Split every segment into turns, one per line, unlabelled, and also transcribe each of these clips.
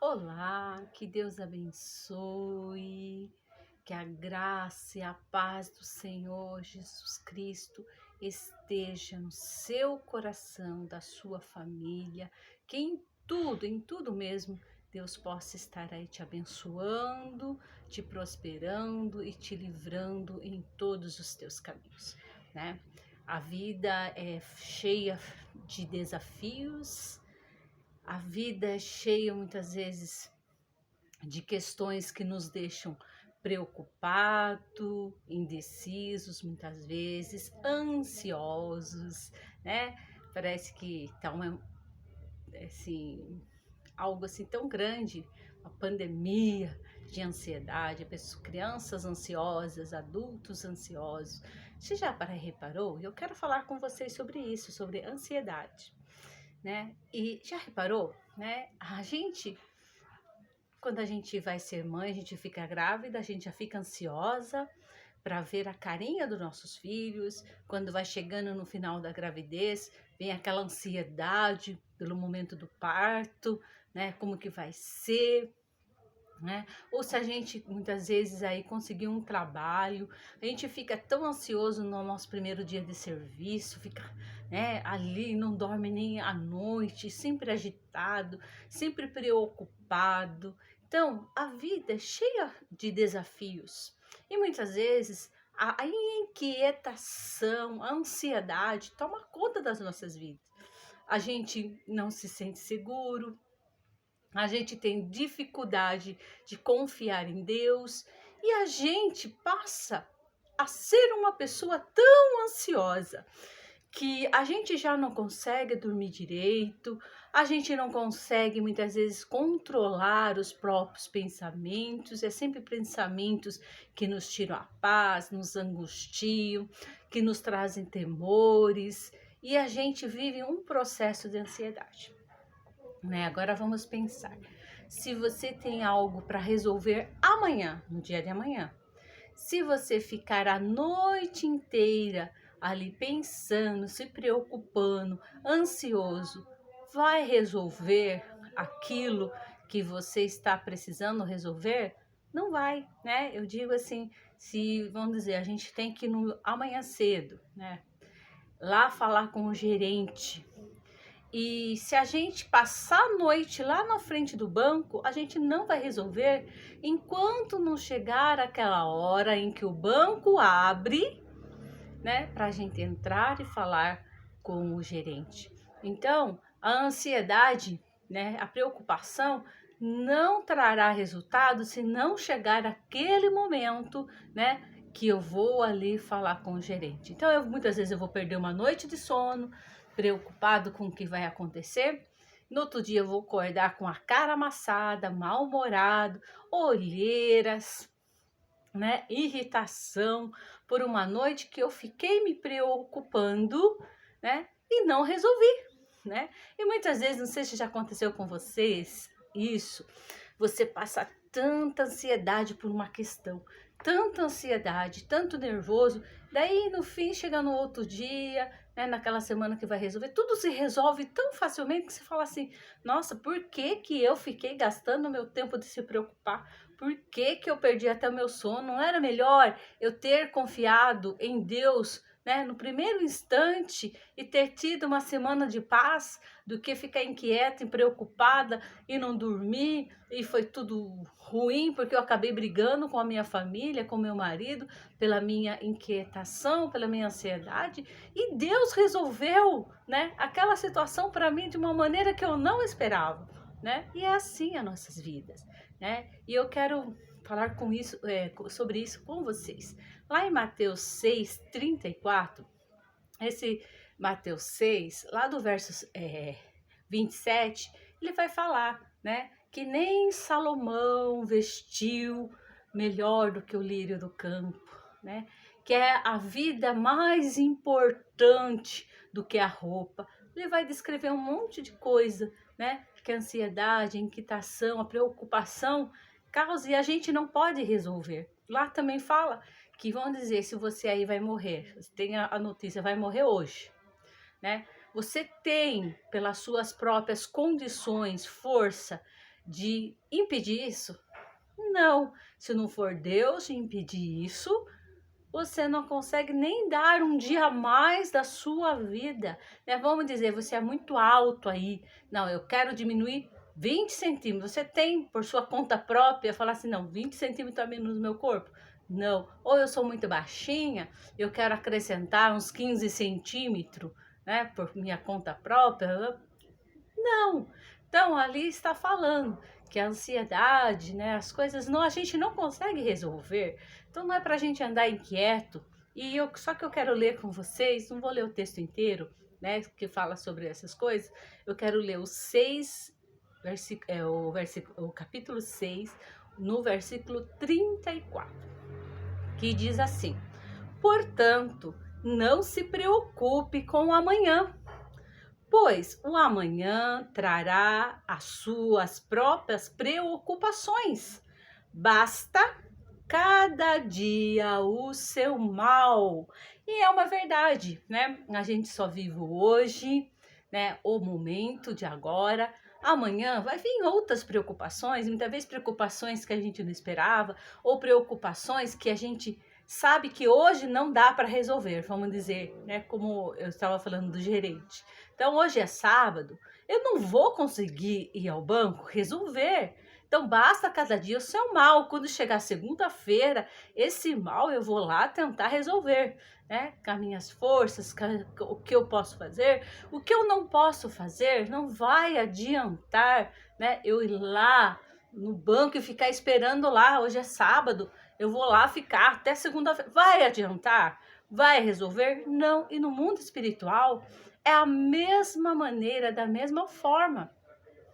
Olá, que Deus abençoe, que a graça e a paz do Senhor Jesus Cristo esteja no seu coração, da sua família, que em tudo mesmo, Deus possa estar aí te abençoando, te prosperando e te livrando em todos os teus caminhos, né? A vida é cheia de desafios. A vida é cheia muitas vezes de questões que nos deixam preocupados, indecisos, muitas vezes ansiosos, né? Parece que tá assim, algo assim tão grande, uma pandemia de ansiedade, crianças ansiosas, adultos ansiosos. Você já reparou? Eu quero falar com vocês sobre isso, sobre ansiedade, né? E já reparou, né? Quando a gente vai ser mãe, a gente fica grávida, a gente já fica ansiosa para ver a carinha dos nossos filhos. Quando vai chegando no final da gravidez, vem aquela ansiedade pelo momento do parto, né? Como que vai ser, né? Ou se a gente muitas vezes aí conseguir um trabalho, a gente fica tão ansioso no nosso primeiro dia de serviço, fica, né, ali, não dorme nem à noite, sempre agitado, sempre preocupado. Então, a vida é cheia de desafios e muitas vezes a inquietação, a ansiedade toma conta das nossas vidas. A gente não se sente seguro, a gente tem dificuldade de confiar em Deus e a gente passa a ser uma pessoa tão ansiosa que a gente já não consegue dormir direito, a gente não consegue muitas vezes controlar os próprios pensamentos, é sempre pensamentos que nos tiram a paz, nos angustiam, que nos trazem temores e a gente vive um processo de ansiedade, né? Agora vamos pensar. Se você tem algo para resolver amanhã, no dia de amanhã, se você ficar a noite inteira ali pensando, se preocupando, ansioso, vai resolver aquilo que você está precisando resolver? Não vai, né? Eu digo assim, se vamos dizer, a gente tem que ir no amanhã cedo, né? Lá falar com o gerente. E se a gente passar a noite lá na frente do banco, a gente não vai resolver enquanto não chegar aquela hora em que o banco abre, né, para a gente entrar e falar com o gerente. Então, a ansiedade, né, a preocupação não trará resultado se não chegar aquele momento, né, que eu vou ali falar com o gerente. Então, muitas vezes eu vou perder uma noite de sono, preocupado com o que vai acontecer. No outro dia eu vou acordar com a cara amassada, mal-humorado, olheiras, né, irritação por uma noite que eu fiquei me preocupando, né, e não resolvi, né? E muitas vezes, não sei se já aconteceu com vocês isso, você passa tanta ansiedade por uma questão, tanta ansiedade, tanto nervoso, daí no fim chega no outro dia, né, naquela semana que vai resolver, tudo se resolve tão facilmente que você fala assim: nossa, por que que eu fiquei gastando meu tempo de se preocupar? Por que que eu perdi até o meu sono? Não era melhor eu ter confiado em Deus, né, no primeiro instante e ter tido uma semana de paz do que ficar inquieta e preocupada e não dormir e foi tudo ruim porque eu acabei brigando com a minha família, com meu marido, pela minha inquietação, pela minha ansiedade, e Deus resolveu, né, aquela situação para mim de uma maneira que eu não esperava, né? E é assim as nossas vidas, né? E eu quero falar sobre isso com vocês. Lá em Mateus 6:34, esse Mateus 6, lá do verso 27, ele vai falar, né, que nem Salomão vestiu melhor do que o lírio do campo, né, que é a vida mais importante do que a roupa. Ele vai descrever um monte de coisa, né, que a ansiedade, a inquietação, a preocupação causa e a gente não pode resolver. Lá também fala que vão dizer se você aí vai morrer, você tem a notícia, vai morrer hoje, né? Você tem, pelas suas próprias condições, força de impedir isso? Não. Se não for Deus de impedir isso, você não consegue nem dar um dia a mais da sua vida, né? Vamos dizer, você é muito alto aí. Não, eu quero diminuir 20 centímetros. Você tem, por sua conta própria, falar assim, não, 20 centímetros a menos no meu corpo? Não. Ou eu sou muito baixinha, eu quero acrescentar uns 15 centímetros, né? Por minha conta própria. Não. Então, ali está falando que a ansiedade, né, as coisas não, a gente não consegue resolver. Então, não é para a gente andar inquieto. Só que eu quero ler com vocês, não vou ler o texto inteiro, né, que fala sobre essas coisas. Eu quero ler o capítulo 6, no versículo 34, que diz assim: portanto, não se preocupe com o amanhã, pois o amanhã trará as suas próprias preocupações. Basta cada dia o seu mal. E é uma verdade, né? A gente só vive o hoje, né? O momento de agora. Amanhã vai vir outras preocupações, muitas vezes preocupações que a gente não esperava, ou preocupações que a gente sabe que hoje não dá para resolver, vamos dizer, né? Como eu estava falando do gerente. Então, hoje é sábado, eu não vou conseguir ir ao banco resolver. Então, basta cada dia o seu mal. Quando chegar segunda-feira, esse mal eu vou lá tentar resolver, né? Com as minhas forças, o que eu posso fazer. O que eu não posso fazer, não vai adiantar, né? Eu ir lá no banco e ficar esperando lá. Hoje é sábado, eu vou lá ficar até segunda-feira. Vai adiantar? Vai resolver? Não. E no mundo espiritual, é a mesma maneira, da mesma forma,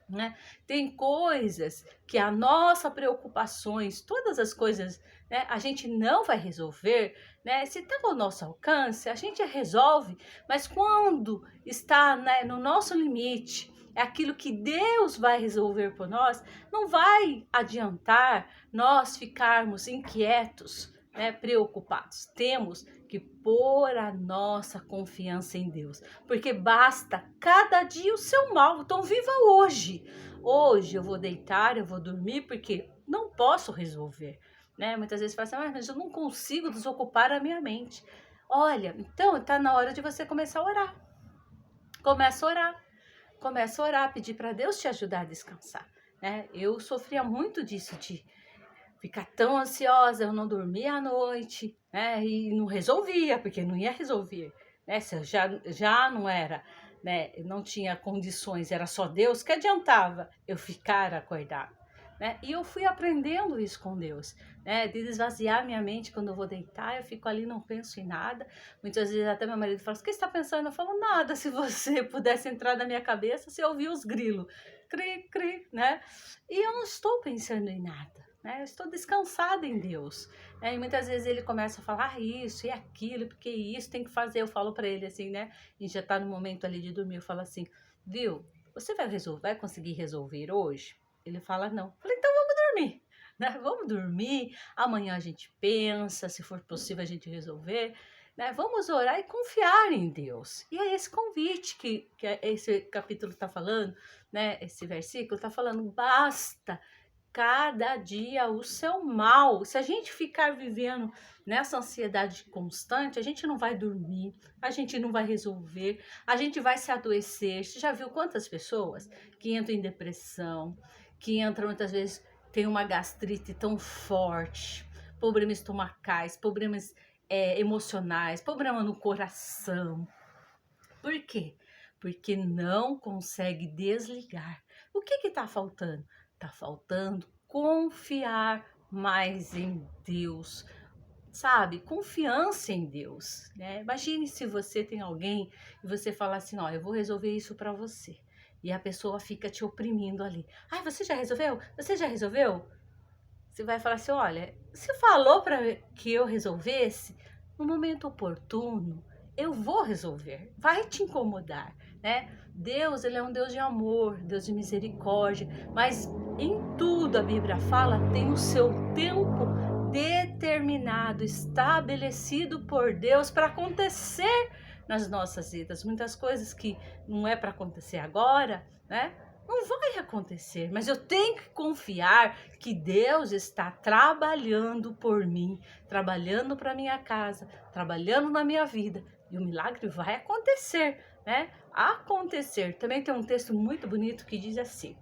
né? Tem coisas que a nossa preocupações, todas as coisas, né, a gente não vai resolver, né? Se está ao nosso alcance, a gente resolve, mas quando está, né, no nosso limite, é aquilo que Deus vai resolver por nós, não vai adiantar nós ficarmos inquietos, né, preocupados. Temos que pôr a nossa confiança em Deus, porque basta cada dia o seu mal. Então viva hoje. Hoje eu vou deitar, eu vou dormir, porque não posso resolver, né? Muitas vezes fala assim, mas eu não consigo desocupar a minha mente. Olha, então está na hora de você começar a orar. Começa a orar. Começa a orar, pedir para Deus te ajudar a descansar, né? Eu sofria muito disso, de ficar tão ansiosa, eu não dormia à noite, né? E não resolvia, porque não ia resolver, né? Se eu já não era, né? Eu não tinha condições, era só Deus, que adiantava eu ficar acordada, né? E eu fui aprendendo isso com Deus, né? De esvaziar minha mente quando eu vou deitar, eu fico ali, não penso em nada. Muitas vezes até meu marido fala, o que você está pensando? Eu falo, nada, se você pudesse entrar na minha cabeça, você ouvir os grilos, cri, cri, né? E eu não estou pensando em nada. Né? Eu estou descansada em Deus, né? E muitas vezes ele começa a falar isso e aquilo, porque isso tem que fazer. Eu falo para ele assim, né? A gente já tá no momento ali de dormir. Eu falo assim, viu? Você vai conseguir resolver hoje? Ele fala não. Eu falei, então vamos dormir, né? Vamos dormir. Amanhã a gente pensa, se for possível a gente resolver, né? Vamos orar e confiar em Deus. E é esse convite que esse capítulo está falando, né? Esse versículo está falando, basta cada dia o seu mal. Se a gente ficar vivendo nessa ansiedade constante, a gente não vai dormir, a gente não vai resolver, a gente vai se adoecer. Você já viu quantas pessoas que entram em depressão, que entram muitas vezes, tem uma gastrite tão forte, problemas estomacais, problemas emocionais, problema no coração. Por quê? Porque não consegue desligar. O que está faltando? Está faltando confiar mais em Deus, sabe? Confiança em Deus, né? Imagine se você tem alguém e você fala assim, ó, eu vou resolver isso para você. E a pessoa fica te oprimindo ali. Ah, você já resolveu? Você já resolveu? Você vai falar assim, olha, você falou para que eu resolvesse no momento oportuno, eu vou resolver. Vai te incomodar, né? Deus, ele é um Deus de amor, Deus de misericórdia, mas em tudo a Bíblia fala, tem o seu tempo determinado, estabelecido por Deus para acontecer nas nossas vidas. Muitas coisas que não é para acontecer agora, né? Não vai acontecer, mas eu tenho que confiar que Deus está trabalhando por mim, trabalhando para minha casa, trabalhando na minha vida, e o milagre vai acontecer, né? Acontecer. Também tem um texto muito bonito que diz assim: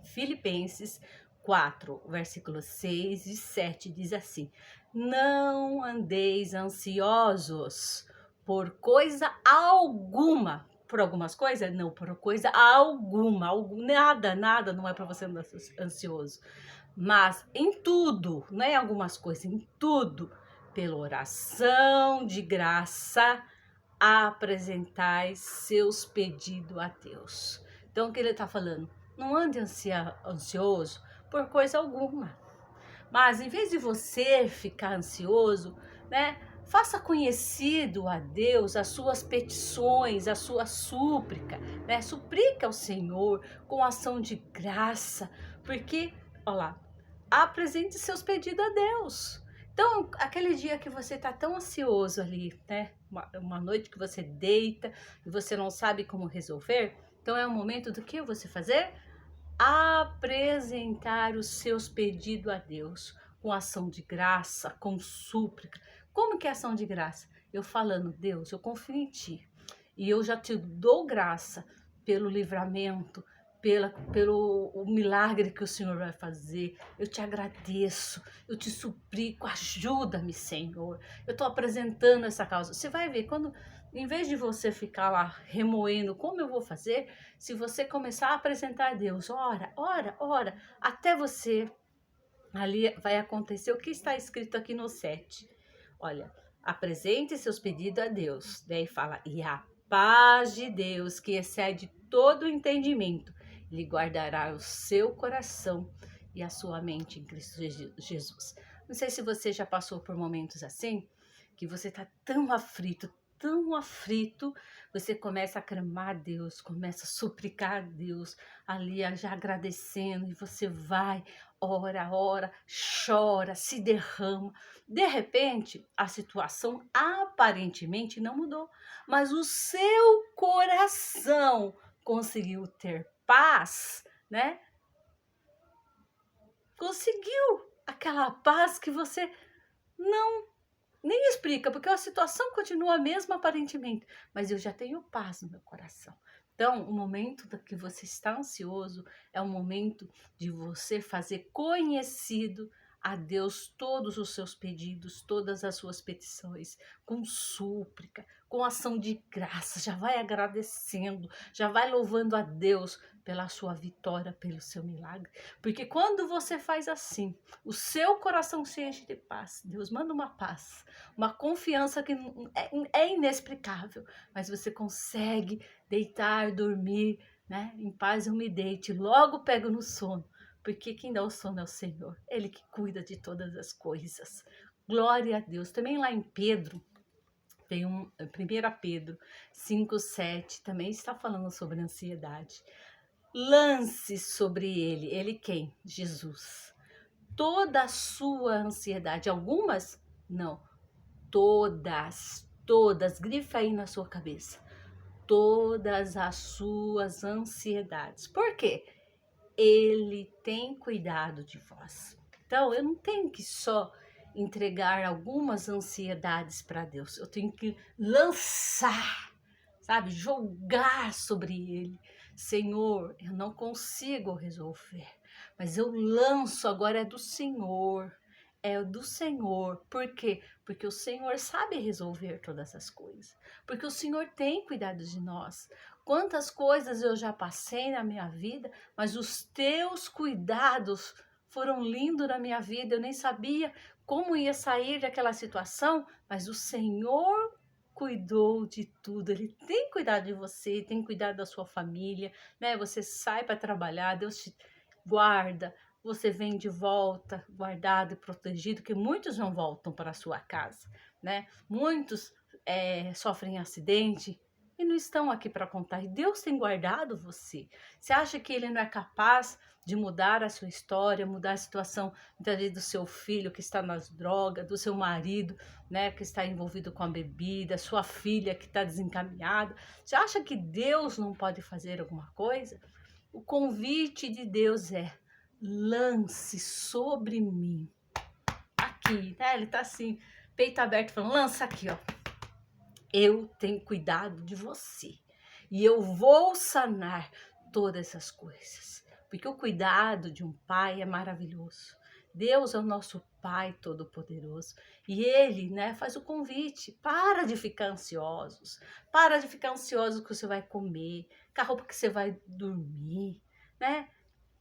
Filipenses 4, versículos 6 e 7 diz assim: Não andeis ansiosos por coisa alguma. Por algumas coisas? Não, por coisa alguma. Nada não é para você andar ansioso. Mas em tudo, não é em algumas coisas, em tudo, pela oração de graça, apresentais seus pedidos a Deus. Então, o que ele está falando? Não ande ansioso por coisa alguma. Mas em vez de você ficar ansioso, né? Faça conhecido a Deus as suas petições, a sua súplica, né? Suplica ao Senhor com ação de graça, porque, olha lá, apresente seus pedidos a Deus. Então, aquele dia que você está tão ansioso ali, né? Uma noite que você deita e você não sabe como resolver, então é o momento do que você fazer? Apresentar os seus pedidos a Deus com ação de graça, com súplica. Como que é ação de graça? Eu falando: Deus, eu confio em ti e eu já te dou graça pelo livramento, pelo o milagre que o Senhor vai fazer. Eu te agradeço, eu te suplico, ajuda-me, Senhor. Eu estou apresentando essa causa. Você vai ver, quando, em vez de você ficar lá remoendo como eu vou fazer, se você começar a apresentar a Deus, ora, até você, ali vai acontecer o que está escrito aqui no 7. Olha, apresente seus pedidos a Deus. Daí fala: e a paz de Deus, que excede todo o entendimento, lhe guardará o seu coração e a sua mente em Cristo Jesus. Não sei se você já passou por momentos assim, que você está tão aflito, você começa a clamar a Deus, começa a suplicar a Deus, ali já agradecendo, e você vai, ora, chora, se derrama. De repente, a situação aparentemente não mudou, mas o seu coração conseguiu ter paz, né? Conseguiu aquela paz que você não nem explica, porque a situação continua a mesma aparentemente, mas eu já tenho paz no meu coração. Então, o momento que você está ansioso é o momento de você fazer conhecido a Deus todos os seus pedidos, todas as suas petições, com súplica, com ação de graça. Já vai agradecendo, já vai louvando a Deus pela sua vitória, pelo seu milagre. Porque quando você faz assim, o seu coração se enche de paz. Deus manda uma confiança que é inexplicável, mas você consegue deitar, dormir, né? Em paz eu me deite, logo pego no sono, porque quem dá o sono é o Senhor, Ele que cuida de todas as coisas. Glória a Deus. Também lá em Pedro, tem 1 Pedro 5,7, também está falando sobre ansiedade. Lance sobre ele quem? Jesus. Toda a sua ansiedade, algumas? Não, todas, grifa aí na sua cabeça, todas as suas ansiedades. Por quê? Ele tem cuidado de vós. Então, eu não tenho que só entregar algumas ansiedades para Deus, eu tenho que lançar, sabe, jogar sobre ele. Senhor, eu não consigo resolver, mas eu lanço, agora é do Senhor. É do Senhor. Por quê? Porque o Senhor sabe resolver todas as coisas. Porque o Senhor tem cuidado de nós. Quantas coisas eu já passei na minha vida, mas os teus cuidados foram lindos na minha vida. Eu nem sabia como ia sair daquela situação, mas o Senhor cuidou de tudo. Ele tem cuidado de você, tem cuidado da sua família, né? Você sai para trabalhar, Deus te guarda, você vem de volta, guardado e protegido, que muitos não voltam para a sua casa, né? Muitos sofrem acidente e não estão aqui para contar. E Deus tem guardado você. Você acha que Ele não é capaz de mudar a sua história, mudar a situação, muitas vezes, do seu filho que está nas drogas, do seu marido, né, que está envolvido com a bebida, sua filha que está desencaminhada? Você acha que Deus não pode fazer alguma coisa? O convite de Deus é: lance sobre mim. Aqui, né? Ele tá assim, peito aberto, falando: lança aqui, ó. Eu tenho cuidado de você. E eu vou sanar todas essas coisas. Porque o cuidado de um pai é maravilhoso. Deus é o nosso Pai Todo-Poderoso. E Ele, né, faz o convite. Para de ficar ansiosos. Para de ficar ansioso com o que você vai comer, com a roupa que você vai dormir, né?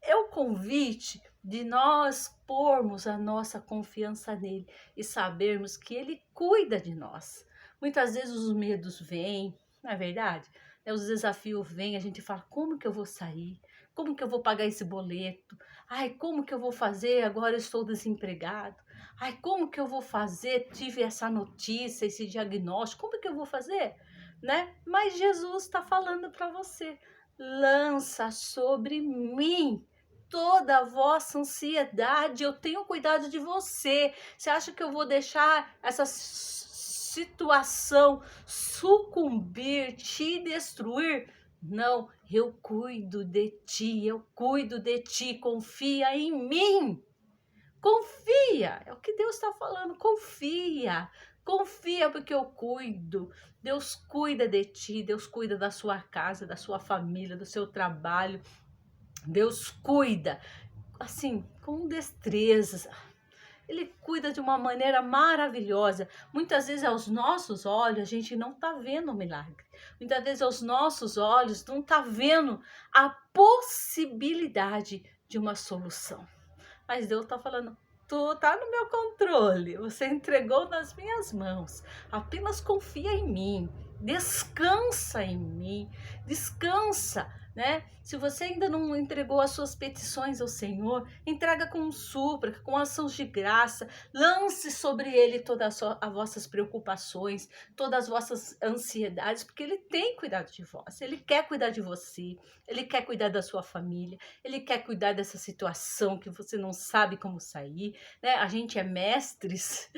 É o convite de nós pormos a nossa confiança nele e sabermos que ele cuida de nós. Muitas vezes os medos vêm, não é verdade? Os desafios vêm, a gente fala: como que eu vou sair? Como que eu vou pagar esse boleto? Ai, como que eu vou fazer? Agora eu estou desempregado. Ai, como que eu vou fazer? Tive essa notícia, esse diagnóstico. Como que eu vou fazer? Né? Mas Jesus está falando para você: lança sobre mim toda a vossa ansiedade, eu tenho cuidado de você. Você acha que eu vou deixar essa situação sucumbir, te destruir? Não, eu cuido de ti, eu cuido de ti, confia em mim. Confia, é o que Deus está falando, confia. Confia porque eu cuido. Deus cuida de ti, Deus cuida da sua casa, da sua família, do seu trabalho. Deus cuida, assim, com destreza. Ele cuida de uma maneira maravilhosa. Muitas vezes aos nossos olhos a gente não está vendo o milagre. Muitas vezes aos nossos olhos não está vendo a possibilidade de uma solução. Mas Deus está falando: tu tá no meu controle, você entregou nas minhas mãos. Apenas confia em mim, descansa em mim, descansa, né? Se você ainda não entregou as suas petições ao Senhor, entrega com súplica, com ações de graça, lance sobre Ele todas as vossas preocupações, todas as vossas ansiedades, porque Ele tem cuidado de vós, Ele quer cuidar de você, Ele quer cuidar da sua família, Ele quer cuidar dessa situação que você não sabe como sair, né? A gente é mestres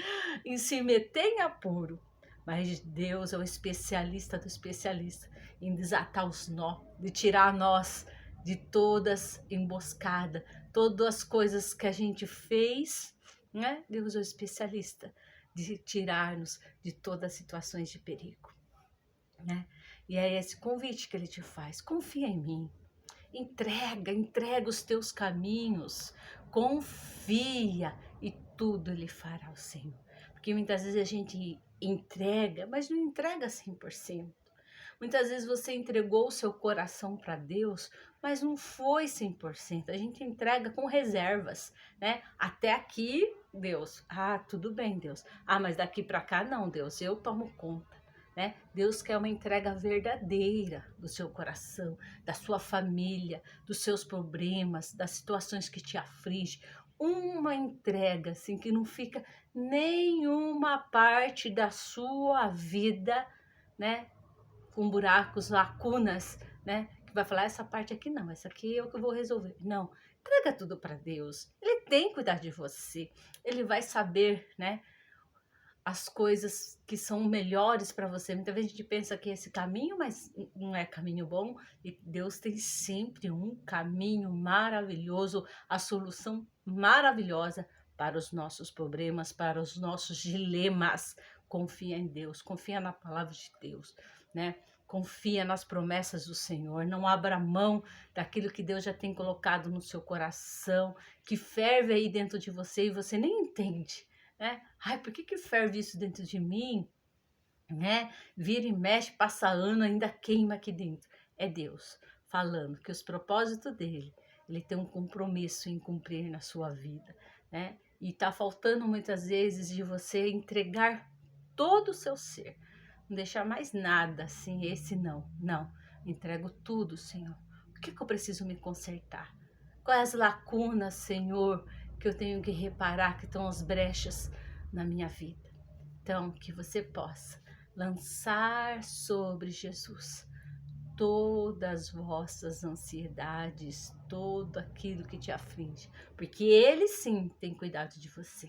em se meter em apuro, mas Deus é o especialista do especialista em desatar os nó, de tirar nós de todas emboscadas, todas as coisas que a gente fez, né? Deus é o especialista de tirar-nos de todas as situações de perigo, né? E é esse convite que ele te faz: confia em mim. Entrega os teus caminhos, confia e tudo Ele fará o Senhor. Porque muitas vezes a gente entrega, mas não entrega 100%. Muitas vezes você entregou o seu coração para Deus, mas não foi 100%. A gente entrega com reservas, né? Até aqui, Deus. Ah, tudo bem, Deus. Ah, mas daqui para cá não, Deus. Eu tomo conta. Né? Deus quer uma entrega verdadeira do seu coração, da sua família, dos seus problemas, das situações que te afligem. Uma entrega assim que não fica nenhuma parte da sua vida, né, com buracos, lacunas, né, que vai falar: essa parte aqui não, essa aqui é o que eu vou resolver. Não, entrega tudo para Deus. Ele tem que cuidar de você. Ele vai saber, né, as coisas que são melhores para você. Muitas vezes a gente pensa que é esse caminho, mas não é caminho bom. E Deus tem sempre um caminho maravilhoso, a solução maravilhosa para os nossos problemas, para os nossos dilemas. Confia em Deus, confia na palavra de Deus, né? Confia nas promessas do Senhor, não abra mão daquilo que Deus já tem colocado no seu coração, que ferve aí dentro de você e você nem entende, né? Ai, por que ferve isso dentro de mim? Né? Vira e mexe, passa ano, ainda queima aqui dentro. É Deus falando que os propósitos dele, ele tem um compromisso em cumprir na sua vida, né? E tá faltando muitas vezes de você entregar todo o seu ser, não deixar mais nada assim, esse não, entrego tudo, Senhor. O que eu preciso me consertar? Quais as lacunas, Senhor, que eu tenho que reparar, que estão as brechas na minha vida? Então, que você possa lançar sobre Jesus todas as vossas ansiedades, tudo aquilo que te aflige, porque Ele sim tem cuidado de você.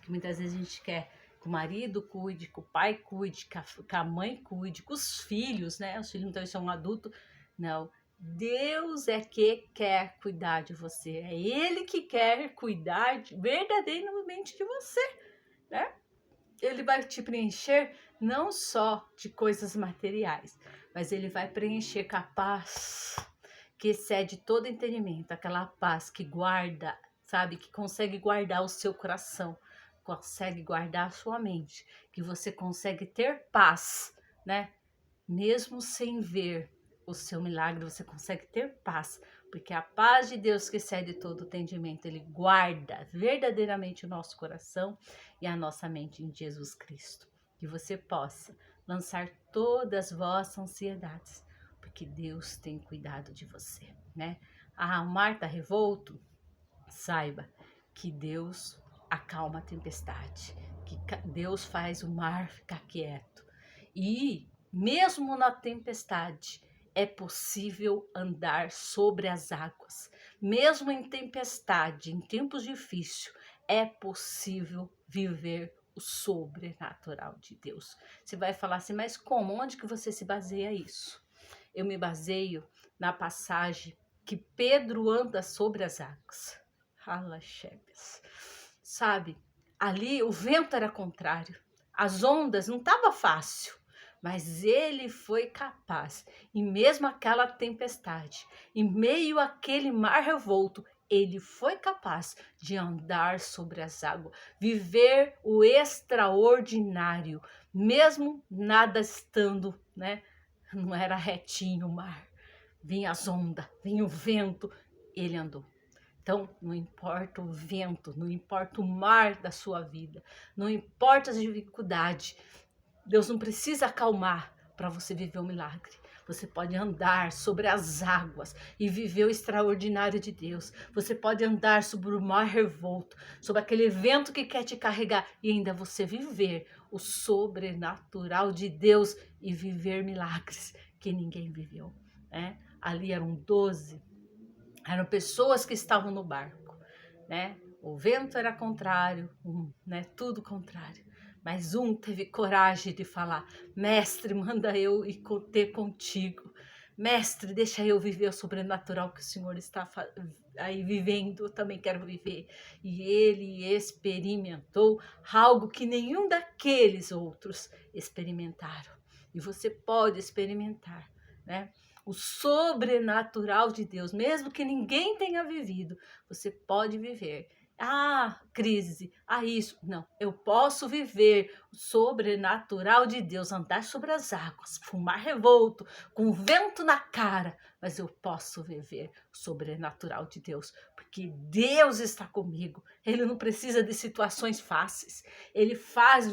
Que muitas vezes a gente quer que o marido cuide, que o pai cuide, que a mãe cuide, que os filhos, né? Os filhos muitas vezes são adultos. Não, Deus é que quer cuidar de você. É Ele que quer cuidar verdadeiramente de você, né? Ele vai te preencher não só de coisas materiais, mas ele vai preencher com a paz que excede todo entendimento, aquela paz que guarda, sabe, que consegue guardar o seu coração, consegue guardar a sua mente, que você consegue ter paz, né? Mesmo sem ver o seu milagre, você consegue ter paz, porque a paz de Deus que excede todo entendimento, ele guarda verdadeiramente o nosso coração e a nossa mente em Jesus Cristo. Que você possa lançar todas as vossas ansiedades, porque Deus tem cuidado de você, né? Ah, o mar está revolto? Saiba que Deus acalma a tempestade, que Deus faz o mar ficar quieto. E mesmo na tempestade, é possível andar sobre as águas. Mesmo em tempestade, em tempos difíceis, é possível viver o sobrenatural de Deus. Você vai falar assim, mas como? Onde que você se baseia isso? Eu me baseio na passagem que Pedro anda sobre as águas. Alaxebes. Sabe, ali o vento era contrário. As ondas não estava fácil, mas ele foi capaz, e mesmo aquela tempestade, em meio àquele mar revolto, ele foi capaz de andar sobre as águas, viver o extraordinário, mesmo nada estando, né? Não era retinho o mar, vinha as ondas, vinha o vento, ele andou. Então, não importa o vento, não importa o mar da sua vida, não importa as dificuldades, Deus não precisa acalmar para você viver o milagre. Você pode andar sobre as águas e viver o extraordinário de Deus. Você pode andar sobre o mar revolto, sobre aquele vento que quer te carregar e ainda você viver o sobrenatural de Deus e viver milagres que ninguém viveu, né? Ali eram 12, eram pessoas que estavam no barco, né? O vento era contrário, né? Tudo contrário. Mas um teve coragem de falar: Mestre, manda eu ir ter contigo. Mestre, deixa eu viver o sobrenatural que o Senhor está aí vivendo, eu também quero viver. E ele experimentou algo que nenhum daqueles outros experimentaram. E você pode experimentar, né? O sobrenatural de Deus, mesmo que ninguém tenha vivido, você pode viver. Ah, crise, isso. Não, eu posso viver o sobrenatural de Deus, andar sobre as águas, fumar revolto, com vento na cara, mas eu posso viver o sobrenatural de Deus, porque Deus está comigo. Ele não precisa de situações fáceis, ele faz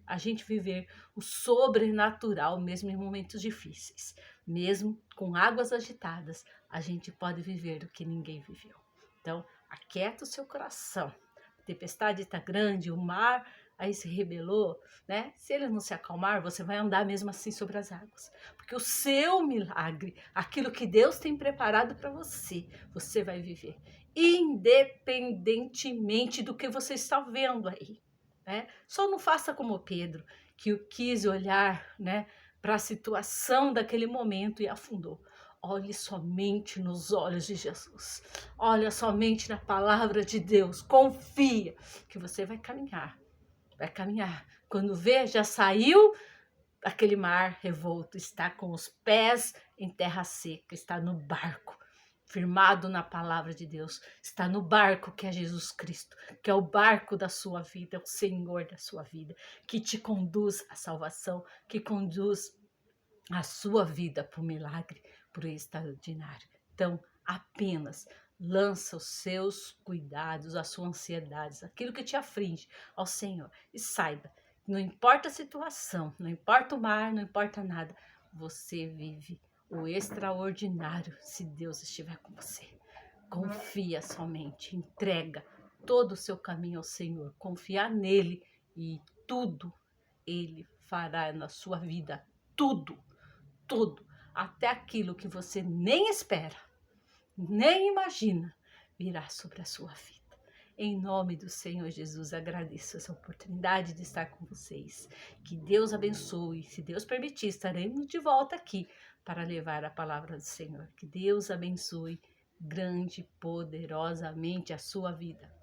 a gente viver o sobrenatural, mesmo em momentos difíceis, mesmo com águas agitadas, a gente pode viver o que ninguém viveu. Então, aquieta o seu coração. A tempestade está grande, o mar aí se rebelou, né? Se ele não se acalmar, você vai andar mesmo assim sobre as águas. Porque o seu milagre, aquilo que Deus tem preparado para você, você vai viver. Independentemente do que você está vendo aí, né? Só não faça como Pedro, que quis olhar, né, para a situação daquele momento e afundou. Olhe somente nos olhos de Jesus. Olha somente na palavra de Deus. Confia que você vai caminhar. Vai caminhar. Quando vê, já saiu daquele mar revolto. Está com os pés em terra seca. Está no barco, firmado na palavra de Deus. Está no barco que é Jesus Cristo, que é o barco da sua vida, é o Senhor da sua vida, que te conduz à salvação, que conduz a sua vida para o milagre, para o extraordinário. Então, apenas lança os seus cuidados, as suas ansiedades, aquilo que te aflige ao Senhor. E saiba, não importa a situação, não importa o mar, não importa nada, você vive o extraordinário se Deus estiver com você. Confia somente, entrega todo o seu caminho ao Senhor, confia nele e tudo ele fará na sua vida, tudo. Tudo, até aquilo que você nem espera, nem imagina, virá sobre a sua vida. Em nome do Senhor Jesus, agradeço essa oportunidade de estar com vocês. Que Deus abençoe. Se Deus permitir, estaremos de volta aqui para levar a palavra do Senhor. Que Deus abençoe grande, poderosamente a sua vida.